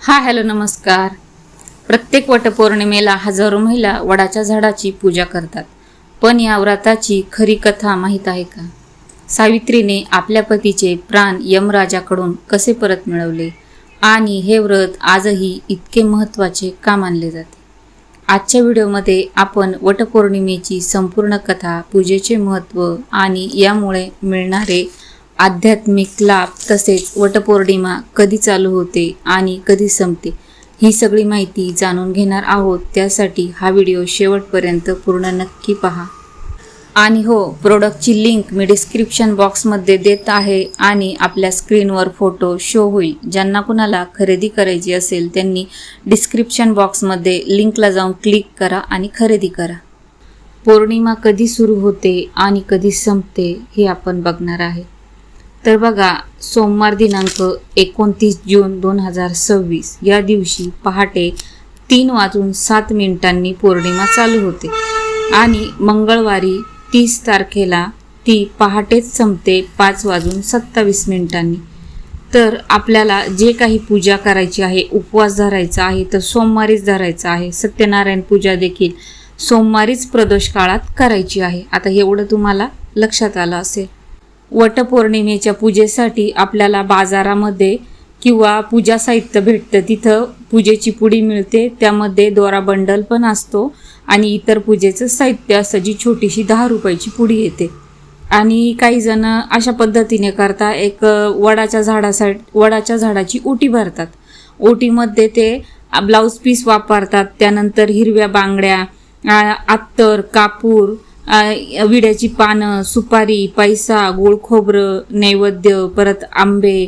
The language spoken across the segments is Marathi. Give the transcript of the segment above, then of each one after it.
हॅलो नमस्कार। प्रत्येक वटपौर्णिमेला हजारो महिला वडाच्या झाडाची पूजा करतात, पण या व्रताची खरी कथा माहीत आहे का? सावित्रीने आपल्या पतीचे प्राण यमराजाकडून कसे परत मिळवले आणि हे व्रत आजही इतके महत्त्वाचे का मानले जाते? आजच्या व्हिडिओमध्ये आपण वटपौर्णिमेची संपूर्ण कथा, पूजेचे महत्त्व आणि यामुळे मिळणारे आध्यात्मिक लाभ, तसेच वटपौर्णिमा कधी चालू होते आणि कधी संपते, ही सगळी माहिती जाणून घेणार आहोत। त्यासाठी हा व्हिडिओ शेवटपर्यंत पूर्ण नक्की पहा। आणि हो, प्रोडक्टची लिंक मी डिस्क्रिप्शन बॉक्समध्ये देत आहे आणि आपल्या स्क्रीनवर फोटो शो होईल। ज्यांना कुणाला खरेदी करायची असेल त्यांनी डिस्क्रिप्शन बॉक्समध्ये लिंकला जाऊन क्लिक करा आणि खरेदी करा। पौर्णिमा कधी सुरू होते आणि कधी संपते हे आपण बघणार आहे। तर बघा, सोमवार दिनांक 29 जून 2026 या दिवशी पहाटे 3:07 पौर्णिमा चालू होते आणि मंगळवारी 30 तारखेला ती पहाटेच संपते 5:27 तर आपल्याला जे काही पूजा करायची आहे, उपवास धरायचा आहे तर सोमवारीच धरायचा आहे। सत्यनारायण पूजा देखील सोमवारीच प्रदोष काळात करायची आहे। आता एवढं तुम्हाला लक्षात आलं असेल। वटपौर्णिमेच्या पूजेसाठी आपल्याला बाजारामध्ये किंवा पूजा साहित्य भेटतं, तिथं पूजेची पुडी मिळते, त्यामध्ये दोरा बंडल पण असतो आणि इतर पूजेचं साहित्य असं, जी छोटीशी 10 रुपयाची पुडी येते। आणि काही जण अशा पद्धतीने करतात, एक वडाच्या झाडाची ओटी भरतात। ओटीमध्ये ते ब्लाऊज पीस वापरतात, त्यानंतर हिरव्या बांगड्या, अत्तर, कापूर, विड्याची पानं, सुपारी, पैसा, गोळ खोबरं, नैवेद्य, परत आंबे,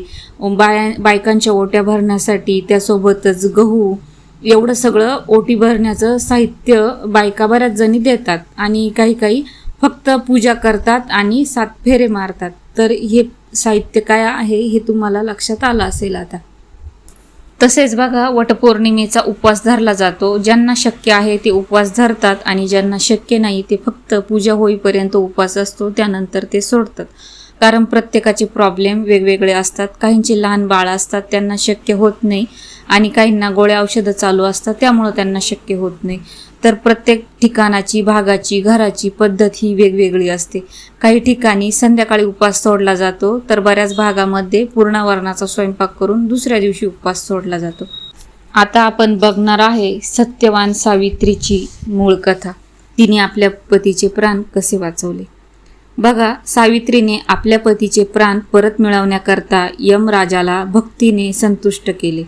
बायकांच्या ओट्या भरण्यासाठी, त्यासोबतच गहू, एवढं सगळं ओटी भरण्याचं साहित्य बायका बऱ्याच जणी देतात आणि काही फक्त पूजा करतात आणि 7 फेरे मारतात। तर हे साहित्य काय आहे हे तुम्हाला लक्षात आलं असेल आता। तसेच बघा, वटपौर्णिमेचा उपवास धरला जातो। ज्यांना शक्य आहे ते उपवास धरतात आणि ज्यांना शक्य नाही ते फक्त पूजा होईपर्यंत उपवास असतो, त्यानंतर ते सोडतात। कारण प्रत्येकाचे प्रॉब्लेम वेगवेगळे असतात। काहींचे लहान बाळ असतात, त्यांना शक्य होत नाही, आणि काहींना गोळ्या औषधं चालू असतात, त्यामुळं त्यांना शक्य होत नाही। तर प्रत्येक ठिकाणाची, भागाची, घराची पद्धत ही वेगवेगळी असते। काही ठिकाणी संध्याकाळी उपवास सोडला जातो, तर बऱ्याच भागामध्ये पूर्णावरणाचा स्वयंपाक करून दुसऱ्या दिवशी उपवास सोडला जातो। आता आपण बघणार आहे सत्यवान सावित्रीची मूळ कथा। तिने आपल्या पतीचे प्राण कसे वाचवले। बघा, सावित्रीने आपल्या पतीचे प्राण परत मिळवण्याकरता यमराजाला भक्तीने संतुष्ट केले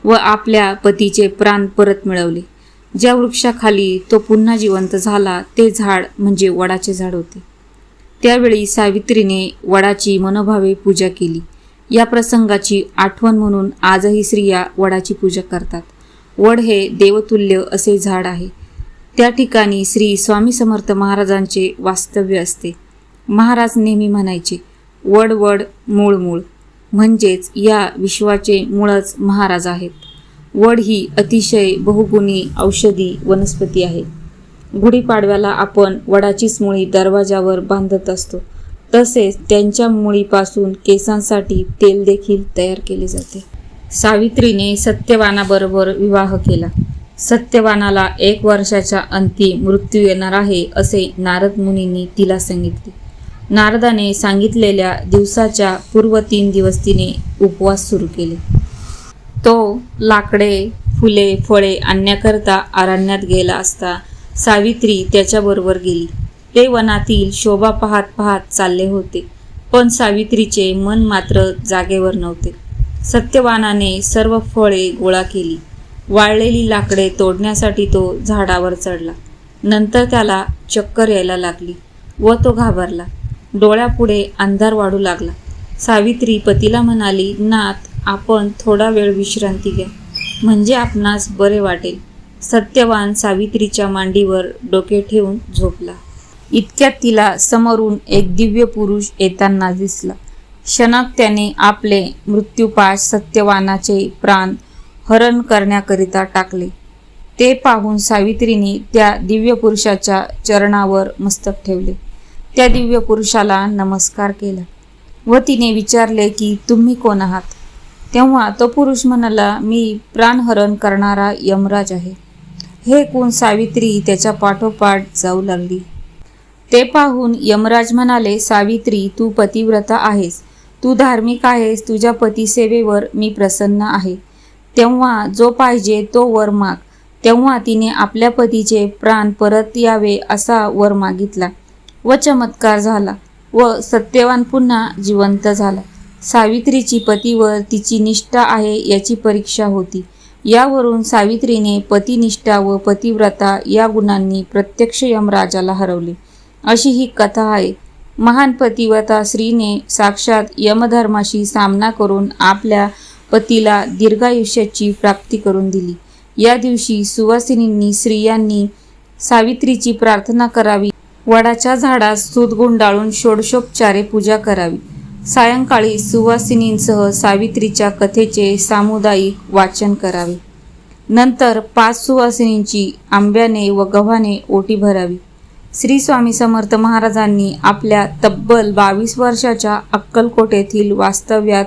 व आपल्या पतीचे प्राण परत मिळवले। ज्या वृक्षाखाली तो पुन्हा जिवंत झाला ते झाड म्हणजे वडाचे झाड होते। त्यावेळी सावित्रीने वडाची मनोभावे पूजा केली। या प्रसंगाची आठवण म्हणून आजही स्त्रिया वडाची पूजा करतात। वड हे देवतुल्य असे झाड आहे। त्या ठिकाणी श्री स्वामी समर्थ महाराजांचे वास्तव्य असते। महाराज नेहमी म्हणायचे, वड वड मूळ मूळ, म्हणजेच या विश्वाचे मूळच महाराज आहेत। वड ही अतिशय बहुगुणी औषधी वनस्पती आहे। गुढीपाडव्याला आपण वडाचीच मुळी दरवाजावर बांधत असतो, तसेच त्यांच्या मुळीपासून केसांसाठी तेल देखील तयार केले जाते। सावित्रीने सत्यवानाबरोबर विवाह केला। सत्यवानाला 1 वर्षाच्या अंती मृत्यू येणार आहे असे नारद मुनींनी तिला सांगितले। नारदाने सांगितलेल्या दिवसाच्या पूर्व 3 दिवस तिने उपवास सुरू केले। तो लाकडे, फुले, फळे आणण्याकरता अरण्यात गेला असता सावित्री त्याच्याबरोबर गेली। ते वनातील शोभा पाहत पाहत चालले होते, पण सावित्रीचे मन मात्र जागेवर नव्हते। सत्यवानाने सर्व फळे गोळा केली। वाळलेली लाकडे तोडण्यासाठी तो झाडावर चढला। नंतर त्याला चक्कर यायला लागली व तो घाबरला। डोळ्यापुढे अंधार वाढू लागला। सावित्री पतीला म्हणाली, नाथ, आपण थोडा वेळ विश्रांती घ्या, म्हणजे आपणास बरे वाटेल। सत्यवान सावित्रीच्या मांडीवर डोके ठेवून झोपला। इतक्यात तिला समोरून एक दिव्य पुरुष येताना दिसला। क्षणात त्याने आपले मृत्यूपाश सत्यवानाचे प्राण हरण करण्याकरिता टाकले। ते पाहून सावित्रीने त्या दिव्य पुरुषाच्या चरणावर मस्तक ठेवले। त्या दिव्य पुरुषाला नमस्कार केला व तिने विचारले की तुम्ही कोण आहात। तेव्हा तो पुरुष म्हणाला, मी प्राणहरण करणारा यमराज आहे. हे ऐकून सावित्री त्याच्या पाठोपाठ जाऊ लागली. ते पाहून यमराज म्हणाले, सावित्री, तू पतिव्रता आहेस, तू धार्मिक आहेस, तुझ्या पतिसेवेवर मी प्रसन्न आहे. तेव्हा जो पाहिजे तो वर माग. तेव्हा तिने आपल्या पतीचे प्राण परत यावे असा वर मागितला व चमत्कार झाला व सत्यवान पुन्हा जिवंत झाला. सावित्रीची पतीवर तिची निष्ठा आहे याची परीक्षा होती. यावरून सावित्रीने पतिनिष्ठा व पतिव्रता या गुणांनी प्रत्यक्ष यमराजाला हरवले, अशी ही कथा आहे. महान पतिव्रता स्त्रीने साक्षात यमधर्माशी सामना करून आपल्या पतीला दीर्घायुष्याची प्राप्ती करून दिली. या दिवशी सुवासिनींनी स्त्रियांनी सावित्रीची प्रार्थना करावी. वडाच्या झाडास सूत गुंडाळून षोडशोपचारे पूजा करावी. सायंकाळी सुवासिनींसह सावित्रीच्या कथेचे सामुदायिक वाचन करावे. नंतर 5 सुवासिनींची आंब्याने व गव्हाने ओटी भरावी. श्री स्वामी समर्थ महाराजांनी आपल्या तब्बल 22 वर्षाच्या अक्कलकोट येथील वास्तव्यात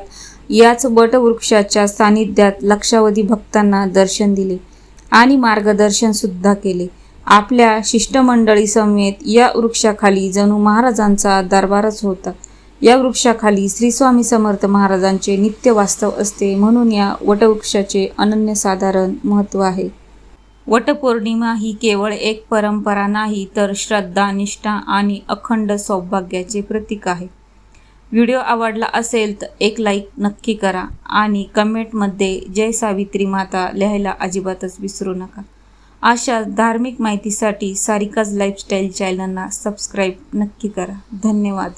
याच वटवृक्षाच्या सानिध्यात लक्षावधी भक्तांना दर्शन दिले आणि मार्गदर्शन सुद्धा केले. आपल्या शिष्टमंडळी समेत या वृक्षाखाली जणू महाराजांचा दरबारच होता. या वृक्षाखाली श्री स्वामी समर्थ महाराजांचे नित्य वास्तव असते, म्हणून या वटवृक्षाचे अनन्यसाधारण महत्त्व आहे. वटपौर्णिमा ही केवळ एक परंपरा नाही, तर श्रद्धा, निष्ठा आणि अखंड सौभाग्याचे प्रतीक आहे. व्हिडिओ आवडला असेल तर एक लाईक नक्की करा आणि कमेंटमध्ये जय सावित्री माता लिहायला अजिबातच विसरू नका. अशा धार्मिक माहितीसाठी सारिकाज लाईफस्टाईल चॅनलला सबस्क्राईब नक्की करा. धन्यवाद.